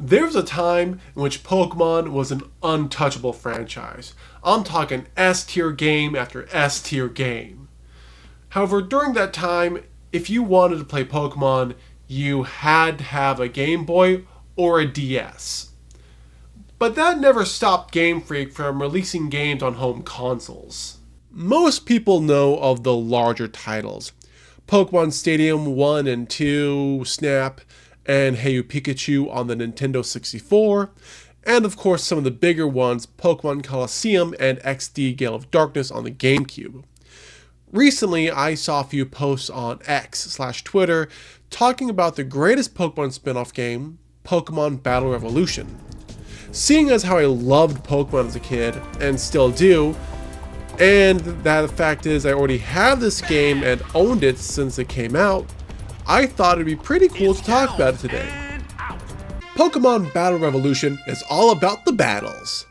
There was a time in which Pokemon was an untouchable franchise. I'm talking S-tier game after S-tier game. However, during that time, if you wanted to play Pokemon, you had to have a Game Boy or a DS. But that never stopped Game Freak from releasing games on home consoles. Most people know of the larger titles: Pokemon Stadium 1 and 2, Snap, and Hey You Pikachu on the Nintendo 64, and of course some of the bigger ones, Pokemon Colosseum and XD Gale of Darkness on the GameCube. Recently, I saw a few posts on X/Twitter talking about the greatest Pokemon spin-off game, Pokemon Battle Revolution. Seeing as how I loved Pokemon as a kid, and still do, and that the fact is I already have this game and owned it since it came out, I thought it'd be pretty cool to talk about it today. Pokemon Battle Revolution is all about the battles.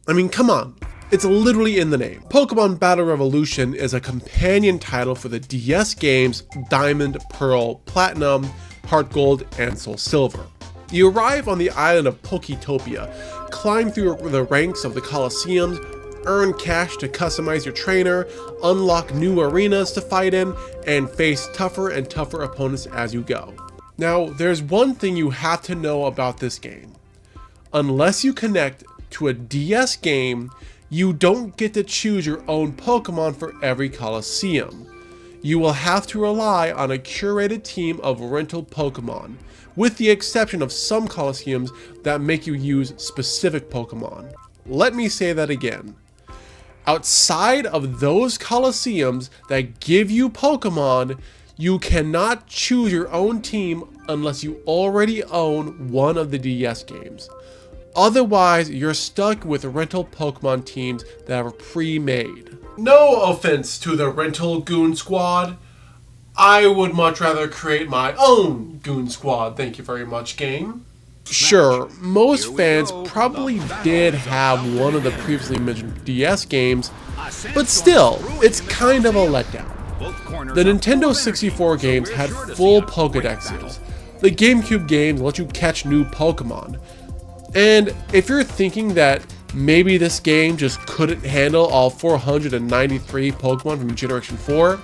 I mean, come on, it's literally in the name. Pokemon Battle Revolution is a companion title for the DS games Diamond, Pearl, Platinum, Heart Gold, and Soul Silver. You arrive on the island of Poketopia, climb through the ranks of the Colosseums, earn cash to customize your trainer, unlock new arenas to fight in, and face tougher and tougher opponents as you go. Now, there's one thing you have to know about this game. Unless you connect to a DS game, you don't get to choose your own Pokemon for every Colosseum. You will have to rely on a curated team of rental Pokemon, with the exception of some Colosseums that make you use specific Pokemon. Let me say that again. Outside of those Colosseums that give you Pokemon, you cannot choose your own team unless you already own one of the DS games. Otherwise, you're stuck with rental Pokemon teams that are pre-made. No offense to the rental Goon Squad. I would much rather create my own Goon Squad, thank you very much, game. Sure, most fans probably did have one of the previously mentioned DS games, but still, it's kind of a letdown. The Nintendo 64 games had full Pokédexes. The GameCube games let you catch new Pokemon. And if you're thinking that maybe this game just couldn't handle all 493 Pokemon from Generation 4,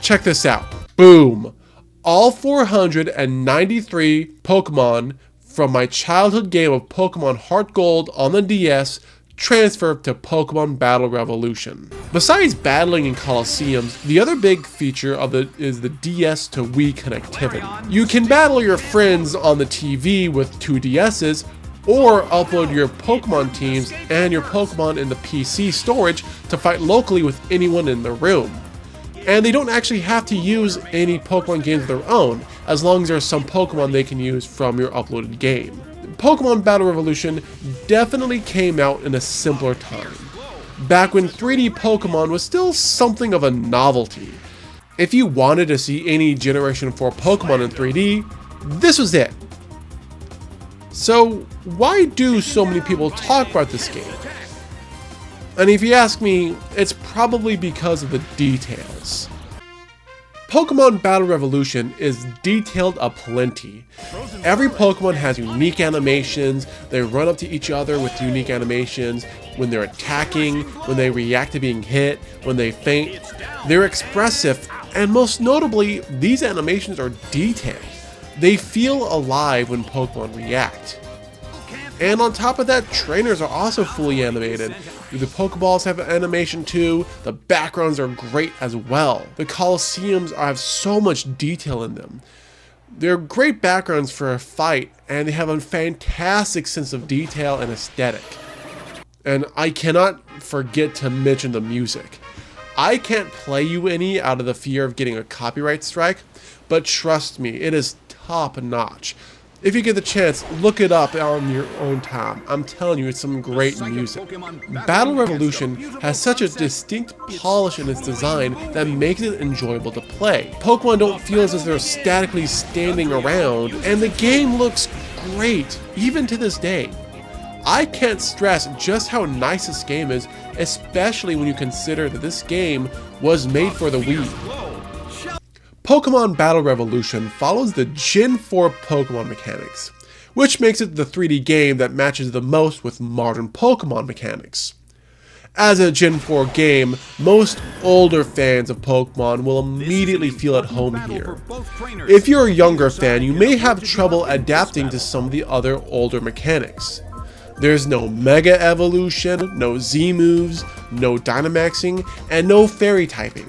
check this out. Boom! All 493 Pokemon from my childhood game of Pokemon Heart Gold on the DS transferred to Pokemon Battle Revolution. Besides battling in Colosseums, the other big feature of it is the DS to Wii connectivity. You can battle your friends on the TV with two DS's, or upload your Pokemon teams and your Pokemon in the PC storage to fight locally with anyone in the room. And they don't actually have to use any Pokemon games of their own, as long as there's some Pokemon they can use from your uploaded game. Pokemon Battle Revolution definitely came out in a simpler time, back when 3D Pokemon was still something of a novelty. If you wanted to see any Generation 4 Pokemon in 3D, this was it. So why do so many people talk about this game? And if you ask me, it's probably because of the details. Pokemon Battle Revolution is detailed aplenty. Every Pokemon has unique animations, they run up to each other with unique animations, when they're attacking, when they react to being hit, when they faint. They're expressive, and most notably, these animations are detailed. They feel alive when Pokemon react. And on top of that, trainers are also fully animated. The Pokeballs have an animation too, the backgrounds are great as well. The Colosseums have so much detail in them. They're great backgrounds for a fight, and they have a fantastic sense of detail and aesthetic. And I cannot forget to mention the music. I can't play you any out of the fear of getting a copyright strike, but trust me, it is top notch. If you get the chance, look it up on your own time. I'm telling you, it's some great music. Battle Revolution has such a distinct polish in its design that makes it enjoyable to play. Pokemon don't feel as if they're statically standing around, and the game looks great, even to this day. I can't stress just how nice this game is, especially when you consider that this game was made for the Wii. Pokemon Battle Revolution follows the Gen 4 Pokemon mechanics, which makes it the 3D game that matches the most with modern Pokemon mechanics. As a Gen 4 game, most older fans of Pokemon will immediately feel at home here. If you're a younger fan, you may have trouble adapting to some of the other older mechanics. There's no Mega Evolution, no Z moves, no Dynamaxing, and no Fairy typing.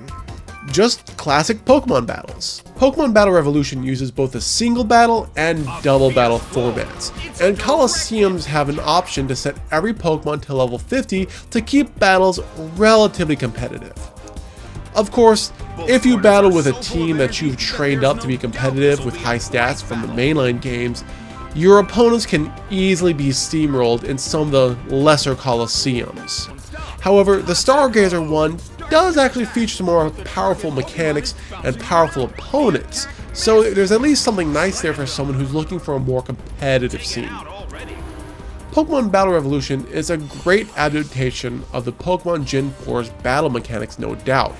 Just classic Pokemon battles. Pokemon Battle Revolution uses both a single battle and double battle formats, and Colosseums have an option to set every Pokemon to level 50 to keep battles relatively competitive. Of course, if you battle with a team that you've trained up to be competitive with high stats from the mainline games, your opponents can easily be steamrolled in some of the lesser Colosseums. However, the Stargazer one does actually feature some more powerful mechanics and powerful opponents, so there's at least something nice there for someone who's looking for a more competitive scene. Pokemon Battle Revolution is a great adaptation of the Pokemon Gen 4's battle mechanics, no doubt,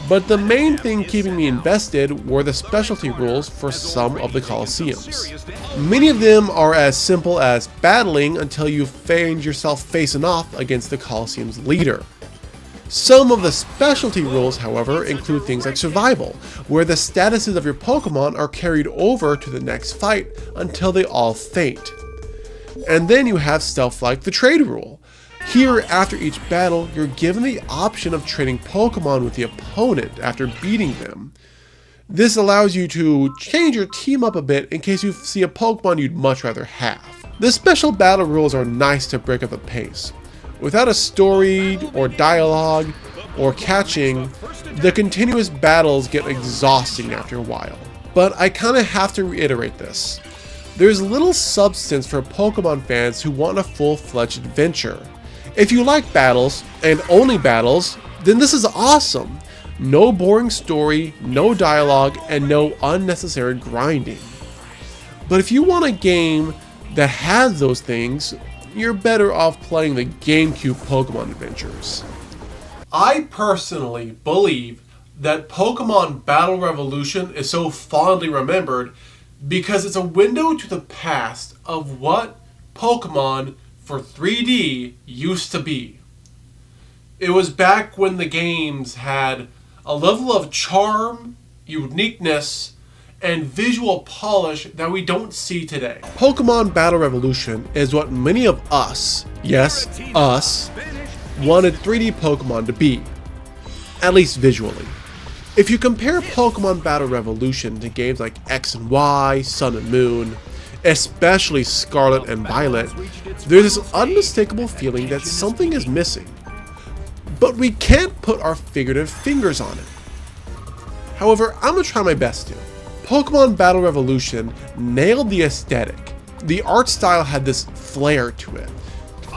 but the main thing keeping me invested were the specialty rules for some of the Colosseums. Many of them are as simple as battling until you find yourself facing off against the Colosseum's leader. Some of the specialty rules, however, include things like survival, where the statuses of your Pokemon are carried over to the next fight until they all faint. And then you have stuff like the trade rule. Here, after each battle, you're given the option of trading Pokemon with the opponent after beating them. This allows you to change your team up a bit in case you see a Pokemon you'd much rather have. The special battle rules are nice to break up the pace. Without a story or dialogue or catching, the continuous battles get exhausting after a while. But I kinda have to reiterate this. There's little substance for Pokemon fans who want a full-fledged adventure. If you like battles, and only battles, then this is awesome. No boring story, no dialogue, and no unnecessary grinding. But if you want a game that has those things, you're better off playing the GameCube Pokemon adventures. I personally believe that Pokemon Battle Revolution is so fondly remembered because it's a window to the past of what Pokemon for 3D used to be. It was back when the games had a level of charm, uniqueness, and visual polish that we don't see today. Pokemon Battle Revolution is what many of us, yes, us, wanted 3D Pokemon to be, at least visually. If you compare Pokemon Battle Revolution to games like X and Y, Sun and Moon, especially Scarlet and Violet, there's this unmistakable feeling that something is missing. But we can't put our figurative fingers on it. However, I'm gonna try my best to. Pokemon Battle Revolution nailed the aesthetic. The art style had this flair to it.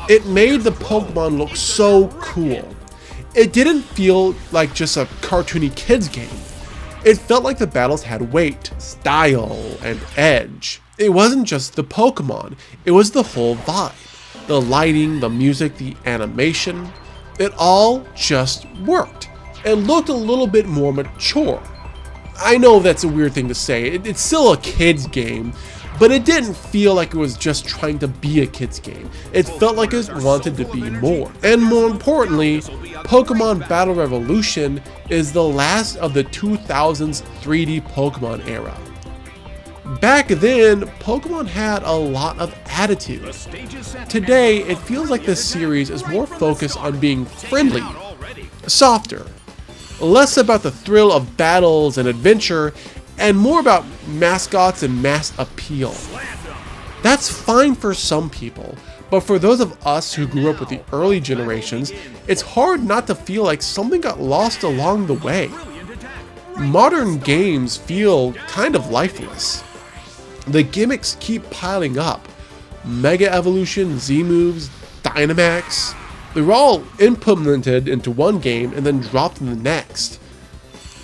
It made the Pokemon look so cool. It didn't feel like just a cartoony kids game. It felt like the battles had weight, style, and edge. It wasn't just the Pokemon, it was the whole vibe. The lighting, the music, the animation, it all just worked. It looked a little bit more mature. I know that's a weird thing to say, it's still a kid's game, but it didn't feel like it was just trying to be a kid's game. It felt like it wanted to be more. And more importantly, Pokemon Battle Revolution is the last of the 2000s 3D Pokemon era. Back then, Pokemon had a lot of attitude. Today, it feels like this series is more focused on being friendly, softer, less about the thrill of battles and adventure, and more about mascots and mass appeal. That's fine for some people, but for those of us who grew up with the early generations, it's hard not to feel like something got lost along the way. Modern games feel kind of lifeless. The gimmicks keep piling up. Mega Evolution, Z moves, Dynamax, they were all implemented into one game and then dropped in the next.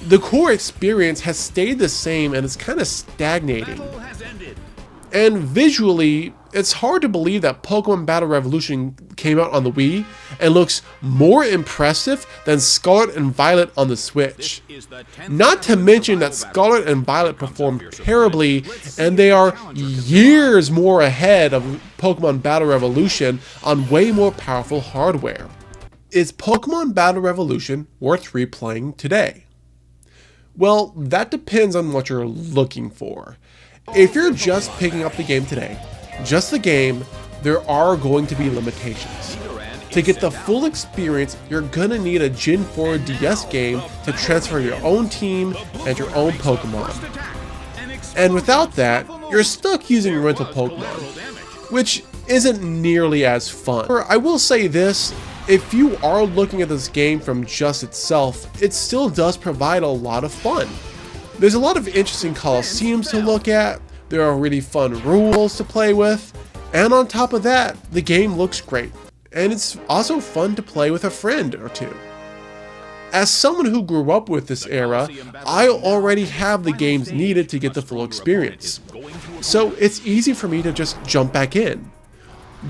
The core experience has stayed the same and it's kind of stagnating. And visually, it's hard to believe that Pokémon Battle Revolution came out on the Wii and looks more impressive than Scarlet and Violet on the Switch. Not to mention that Scarlet and Violet performed terribly, and they are years more ahead of Pokémon Battle Revolution on way more powerful hardware. Is Pokémon Battle Revolution worth replaying today? Well, that depends on what you're looking for. If you're just picking up the game today, just the game, there are going to be limitations. To get the full experience, you're gonna need a Gen 4 DS game to transfer your own team and your own Pokemon. And without that, you're stuck using rental Pokemon, which isn't nearly as fun. I will say this, if you are looking at this game from just itself, it still does provide a lot of fun. There's a lot of interesting Colosseums to look at, there are really fun rules to play with, and on top of that, the game looks great, and it's also fun to play with a friend or two. As someone who grew up with this era, I already have the games needed to get the full experience, so it's easy for me to just jump back in.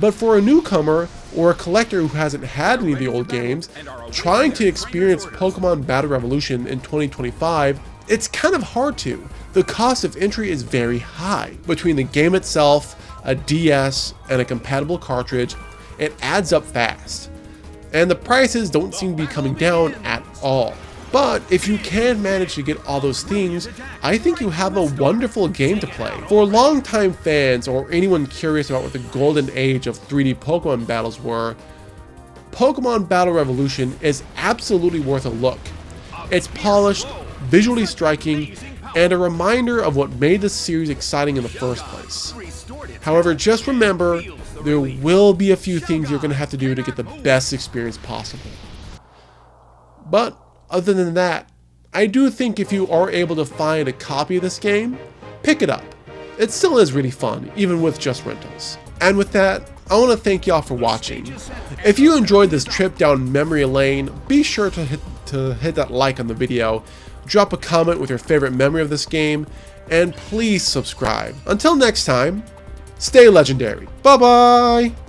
But for a newcomer, or a collector who hasn't had any of the old games, trying to experience Pokémon Battle Revolution in 2025, it's kind of hard to. The cost of entry is very high. Between the game itself, a DS, and a compatible cartridge, it adds up fast. And the prices don't seem to be coming down at all. But if you can manage to get all those things, I think you have a wonderful game to play. For longtime fans or anyone curious about what the golden age of 3D Pokemon battles were, Pokemon Battle Revolution is absolutely worth a look. It's polished, visually striking, and a reminder of what made this series exciting in the first place. However, just remember, there will be a few things you're going to have to do to get the best experience possible. But other than that, I do think if you are able to find a copy of this game, pick it up. It still is really fun, even with just rentals. And with that, I want to thank y'all for watching. If you enjoyed this trip down memory lane, be sure to hit that like on the video, drop a comment with your favorite memory of this game, and please subscribe. Until next time, stay legendary. Bye bye!